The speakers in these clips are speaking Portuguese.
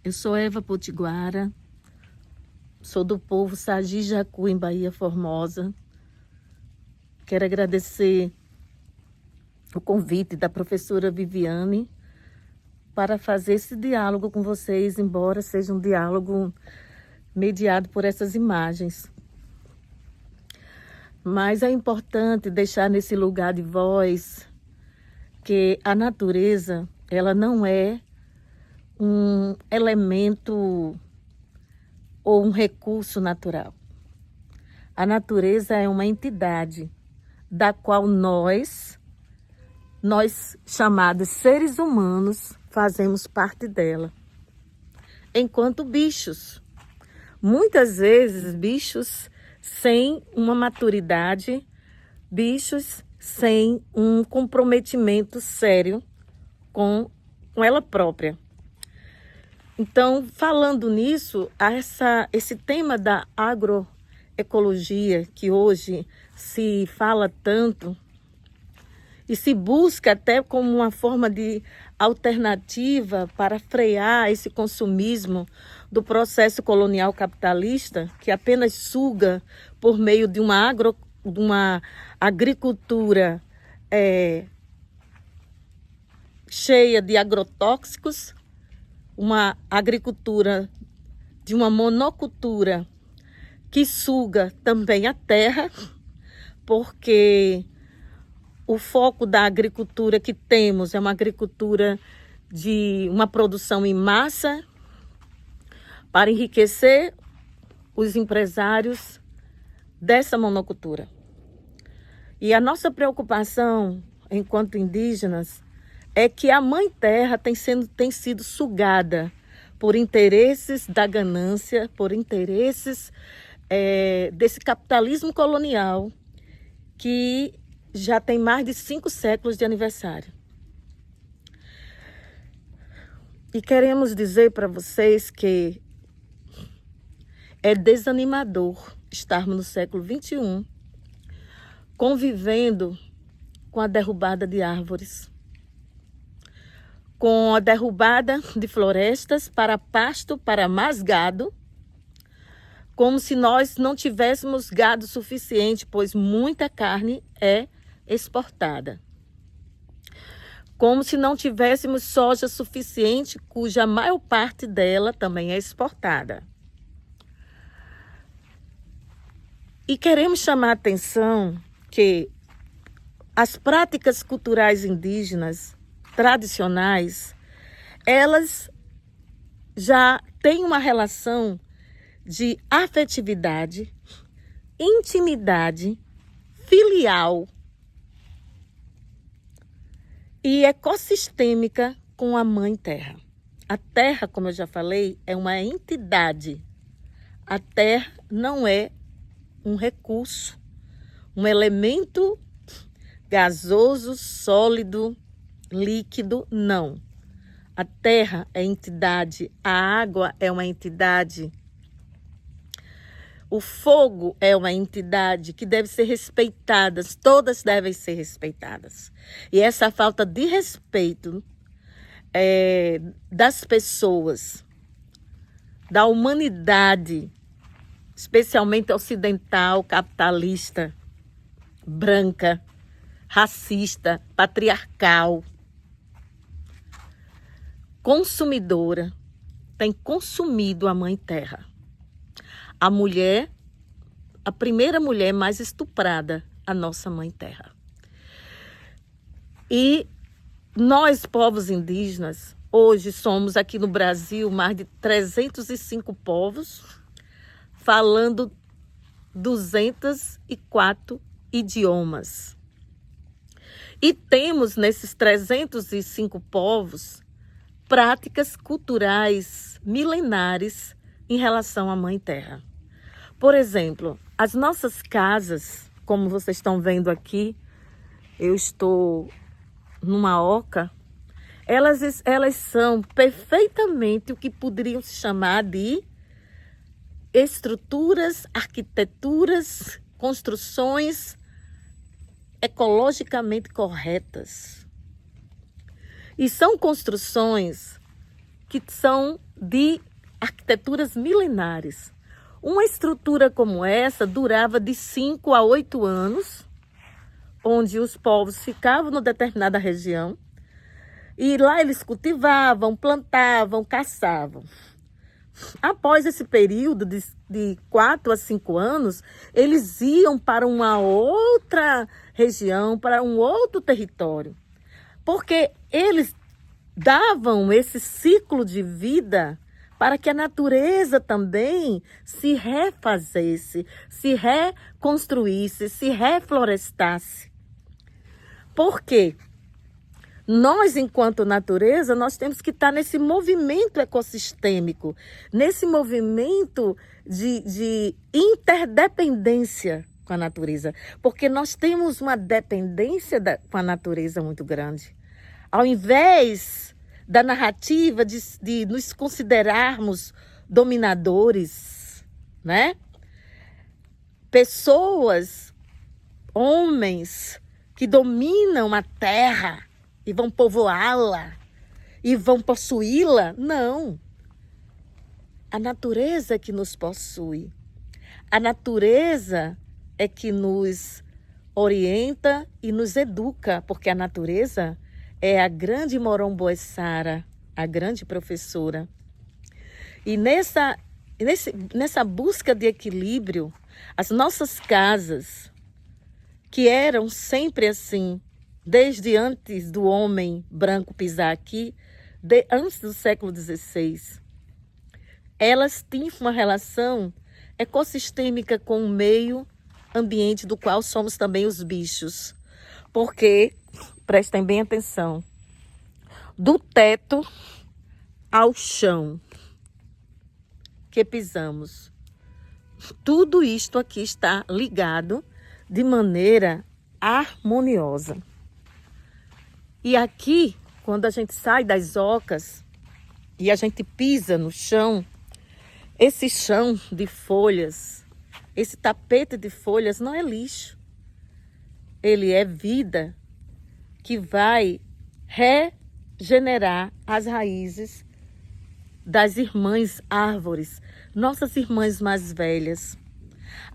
Eu sou Eva Potiguara, sou do povo Sagi-Jacu, em Bahia Formosa. Quero agradecer o convite da professora Viviane para fazer esse diálogo com vocês, embora seja um diálogo mediado por essas imagens. Mas é importante deixar nesse lugar de voz que a natureza, ela não é um elemento ou um recurso natural. A natureza é uma entidade da qual nós chamados seres humanos, fazemos parte dela. Enquanto bichos, muitas vezes bichos sem uma maturidade, bichos sem um comprometimento sério com ela própria. Então, falando nisso, esse tema da agroecologia, que hoje se fala tanto e se busca até como uma forma de alternativa para frear esse consumismo do processo colonial capitalista, que apenas suga por meio de uma agricultura cheia de agrotóxicos, uma agricultura de uma monocultura que suga também a terra, porque o foco da agricultura que temos é uma agricultura de uma produção em massa para enriquecer os empresários dessa monocultura. E a nossa preocupação, enquanto indígenas, é que a mãe terra tem sido sugada por interesses da ganância, por interesses desse capitalismo colonial que já tem mais de 5 séculos de aniversário. E queremos dizer para vocês que é desanimador estarmos no século XXI convivendo com a derrubada de árvores, com a derrubada de florestas para pasto, para mais gado, como se nós não tivéssemos gado suficiente, pois muita carne é exportada. Como se não tivéssemos soja suficiente, cuja maior parte dela também é exportada. E queremos chamar a atenção que as práticas culturais indígenas tradicionais, elas já têm uma relação de afetividade, intimidade, filial e ecossistêmica com a Mãe Terra. A Terra, como eu já falei, é uma entidade. A Terra não é um recurso, um elemento gasoso, sólido, líquido, não. A terra é entidade, a água é uma entidade, o fogo é uma entidade que deve ser respeitada, todas devem ser respeitadas. E essa falta de respeito das pessoas, da humanidade, especialmente ocidental, capitalista, branca, racista, patriarcal, consumidora, tem consumido a Mãe Terra. A mulher, a primeira mulher mais estuprada, a nossa Mãe Terra. E nós, povos indígenas, hoje somos aqui no Brasil mais de 305 povos, falando 204 idiomas. E temos nesses 305 povos práticas culturais milenares em relação à Mãe Terra. Por exemplo, as nossas casas, como vocês estão vendo aqui, eu estou numa oca, elas são perfeitamente o que poderiam se chamar de estruturas, arquiteturas, construções ecologicamente corretas. E são construções que são de arquiteturas milenares. Uma estrutura como essa durava de 5 a 8 anos, onde os povos ficavam numa determinada região, e lá eles cultivavam, plantavam, caçavam. Após esse período de 4 a 5 anos, eles iam para uma outra região, para um outro território, porque eles davam esse ciclo de vida para que a natureza também se refazesse, se reconstruísse, se reflorestasse. Por quê? Nós, enquanto natureza, nós temos que estar nesse movimento ecossistêmico, nesse movimento de interdependência com a natureza, porque nós temos uma dependência com a natureza muito grande. Ao invés da narrativa de nos considerarmos dominadores, né? Pessoas, homens que dominam a terra e vão povoá-la e vão possuí-la. Não. A natureza é que nos possui. A natureza é que nos orienta e nos educa, porque a natureza é a grande Moromboessara, a grande professora. E nessa busca de equilíbrio, as nossas casas, que eram sempre assim, desde antes do homem branco pisar aqui, antes do século XVI, elas tinham uma relação ecossistêmica com o meio ambiente do qual somos também os bichos. Porque, prestem bem atenção, do teto ao chão que pisamos, tudo isto aqui está ligado de maneira harmoniosa. E aqui, quando a gente sai das ocas e a gente pisa no chão, esse chão de folhas, esse tapete de folhas não é lixo. Ele é vida que vai regenerar as raízes das irmãs árvores, nossas irmãs mais velhas.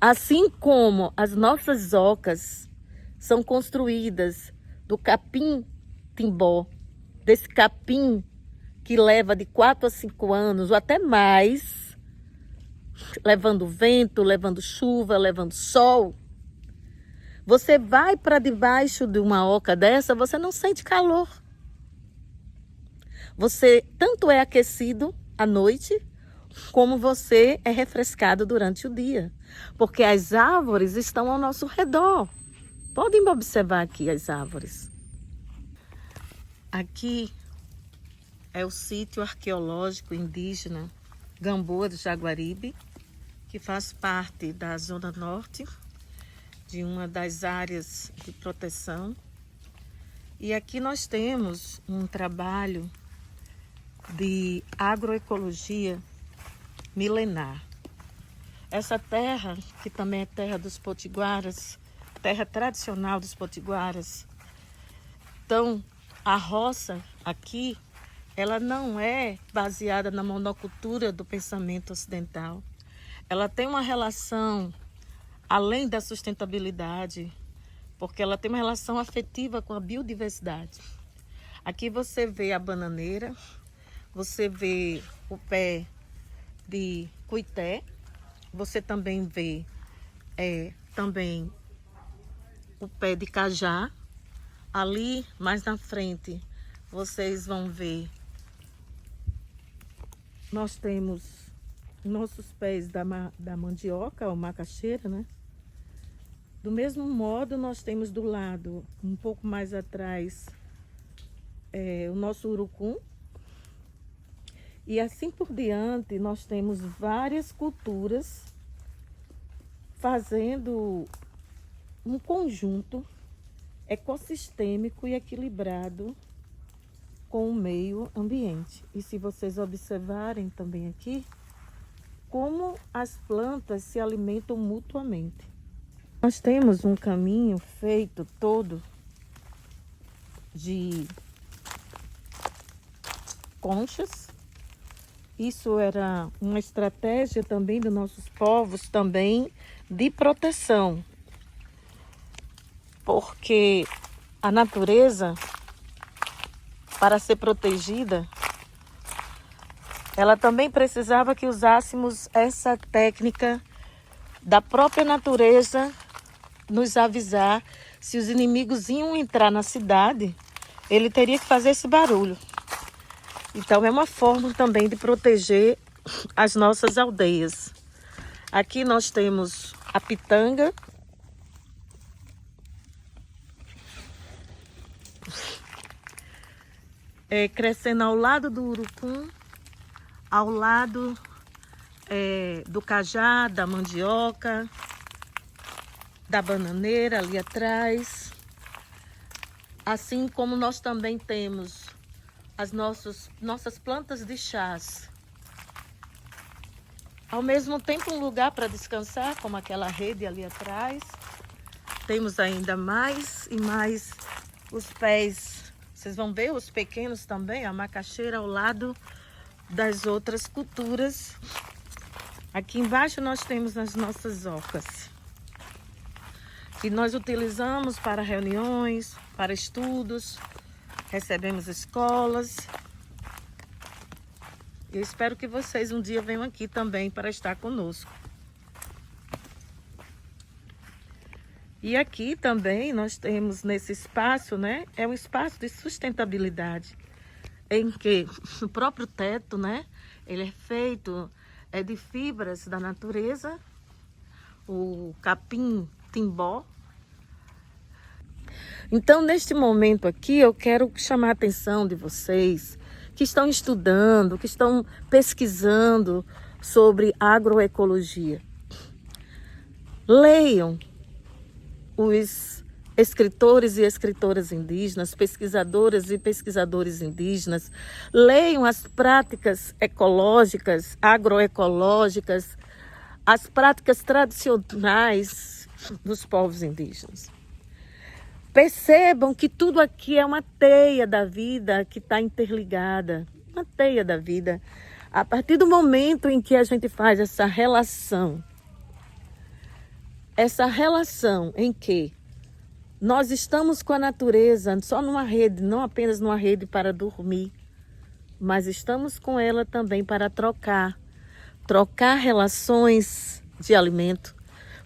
Assim como as nossas ocas são construídas do capim-timbó, desse capim que leva de 4 a 5 anos ou até mais, levando vento, levando chuva, levando sol. Você vai para debaixo de uma oca dessa, você não sente calor. Você tanto é aquecido à noite, como você é refrescado durante o dia. Porque as árvores estão ao nosso redor. Podem observar aqui as árvores. Aqui é o sítio arqueológico indígena Gamboa do Jaguaribe, que faz parte da Zona Norte, de uma das áreas de proteção. E aqui nós temos um trabalho de agroecologia milenar. Essa terra, que também é terra dos potiguaras, terra tradicional dos potiguaras. Então, a roça aqui, ela não é baseada na monocultura do pensamento ocidental. Ela tem uma relação, além da sustentabilidade, porque ela tem uma relação afetiva com a biodiversidade. Aqui você vê a bananeira, você vê o pé de cuité, você também vê também o pé de cajá. Ali, mais na frente, vocês vão ver, nós temos nossos pés da mandioca, ou macaxeira, né? Do mesmo modo, nós temos do lado, um pouco mais atrás, o nosso urucum. E assim por diante, nós temos várias culturas fazendo um conjunto ecossistêmico e equilibrado com o meio ambiente. E se vocês observarem também aqui, como as plantas se alimentam mutuamente. Nós temos um caminho feito todo de conchas, isso era uma estratégia também dos nossos povos, também de proteção. Porque a natureza, para ser protegida, ela também precisava que usássemos essa técnica da própria natureza nos avisar se os inimigos iam entrar na cidade, ele teria que fazer esse barulho. Então é uma forma também de proteger as nossas aldeias. Aqui nós temos a pitanga. Crescendo ao lado do urucum, ao lado do cajá, da mandioca, da bananeira ali atrás. Assim como nós também temos as nossas plantas de chás. Ao mesmo tempo um lugar para descansar, como aquela rede ali atrás. Temos ainda mais e mais os pés. Vocês vão ver os pequenos também, a macaxeira ao lado das outras culturas. Aqui embaixo nós temos as nossas ocas, que nós utilizamos para reuniões, para estudos, recebemos escolas. Eu espero que vocês um dia venham aqui também para estar conosco. E aqui também nós temos nesse espaço, né? É um espaço de sustentabilidade, em que o próprio teto, né? Ele é feito de fibras da natureza, o capim-timbó. Então, neste momento aqui, eu quero chamar a atenção de vocês que estão estudando, que estão pesquisando sobre agroecologia. Leiam os escritores e escritoras indígenas, pesquisadoras e pesquisadores indígenas, leiam as práticas ecológicas, agroecológicas, as práticas tradicionais dos povos indígenas. Percebam que tudo aqui é uma teia da vida que está interligada, uma teia da vida. A partir do momento em que a gente faz essa relação em que nós estamos com a natureza só numa rede, não apenas numa rede para dormir, mas estamos com ela também para trocar relações de alimento.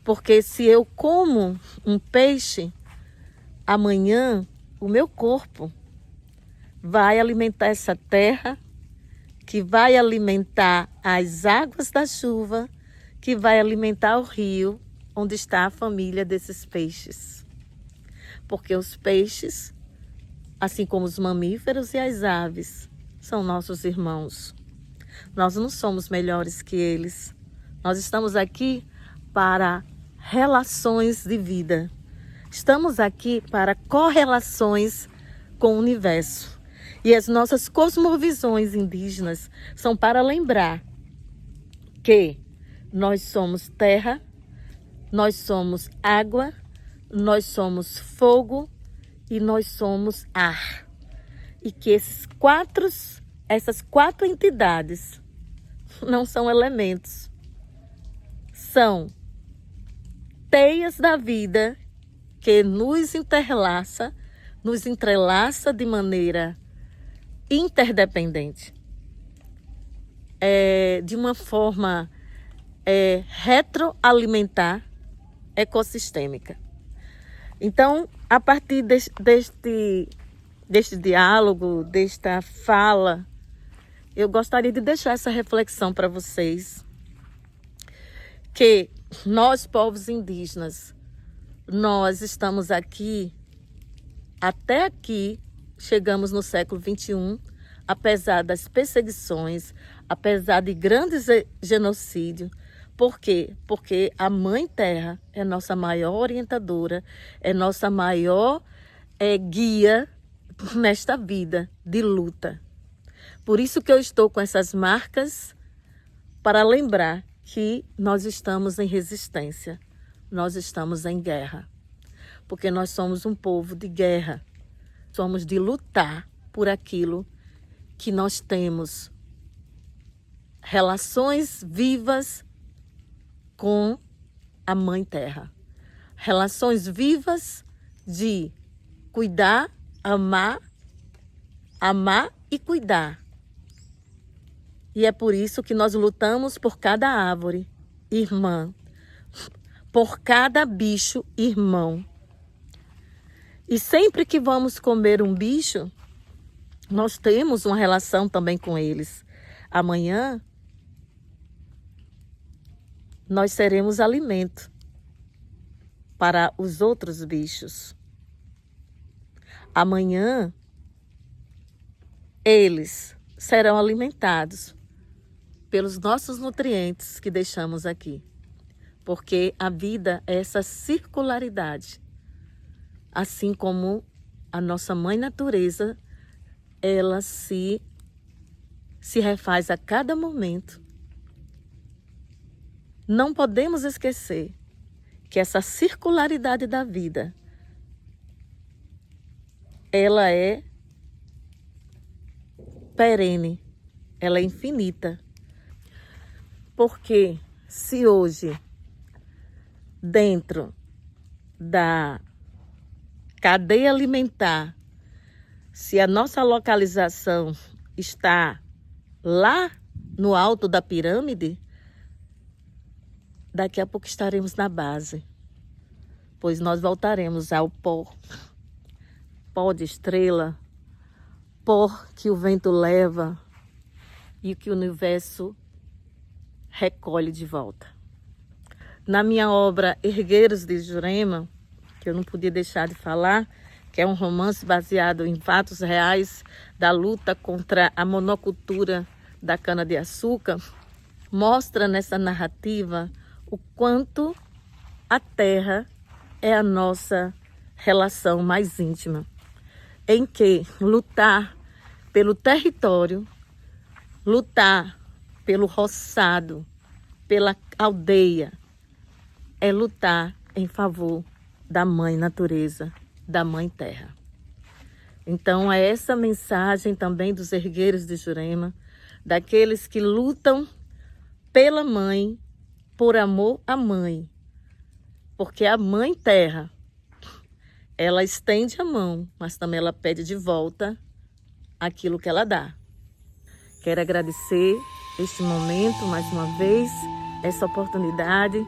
Porque se eu como um peixe, amanhã o meu corpo vai alimentar essa terra, que vai alimentar as águas da chuva, que vai alimentar o rio onde está a família desses peixes. Porque os peixes, assim como os mamíferos e as aves, são nossos irmãos. Nós não somos melhores que eles. Nós estamos aqui para relações de vida. Estamos aqui para correlações com o universo. E as nossas cosmovisões indígenas são para lembrar que nós somos terra, nós somos água, nós somos fogo e nós somos ar. E que essas quatro entidades não são elementos, são teias da vida que nos entrelaça de maneira interdependente, de uma forma retroalimentar, ecossistêmica. Então, a partir deste diálogo, desta fala, eu gostaria de deixar essa reflexão para vocês, que nós, povos indígenas, nós estamos aqui, até aqui, chegamos no século XXI, apesar das perseguições, apesar de grandes genocídios. Por quê? Porque a Mãe Terra é nossa maior orientadora, é nossa maior guia nesta vida de luta. Por isso que eu estou com essas marcas, para lembrar que nós estamos em resistência, nós estamos em guerra. Porque nós somos um povo de guerra, somos de lutar por aquilo que nós temos relações vivas com a Mãe Terra. Relações vivas de cuidar, amar e cuidar. E é por isso que nós lutamos por cada árvore irmã, por cada bicho irmão. E sempre que vamos comer um bicho, nós temos uma relação também com eles. Amanhã, nós seremos alimento para os outros bichos. Amanhã, eles serão alimentados pelos nossos nutrientes que deixamos aqui. Porque a vida é essa circularidade. Assim como a nossa mãe natureza, ela se refaz a cada momento. Não podemos esquecer que essa circularidade da vida, ela é perene, ela é infinita. Porque se hoje, dentro da cadeia alimentar, se a nossa localização está lá no alto da pirâmide, daqui a pouco estaremos na base, pois nós voltaremos ao pó de estrela, pó que o vento leva e que o universo recolhe de volta. Na minha obra Hergueiros de Jurema, que eu não podia deixar de falar, que é um romance baseado em fatos reais da luta contra a monocultura da cana-de-açúcar, mostra nessa narrativa o quanto a terra é a nossa relação mais íntima, em que lutar pelo território, lutar pelo roçado, pela aldeia, é lutar em favor da Mãe Natureza, da Mãe Terra. Então é essa mensagem também dos Hergueiros de Jurema, daqueles que lutam pela mãe, por amor à mãe. Porque a Mãe Terra, ela estende a mão, mas também ela pede de volta aquilo que ela dá. Quero agradecer este momento, mais uma vez, essa oportunidade.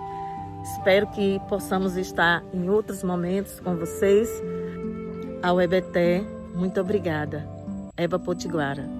Espero que possamos estar em outros momentos com vocês. Ao EBT, muito obrigada. Eva Potiguara.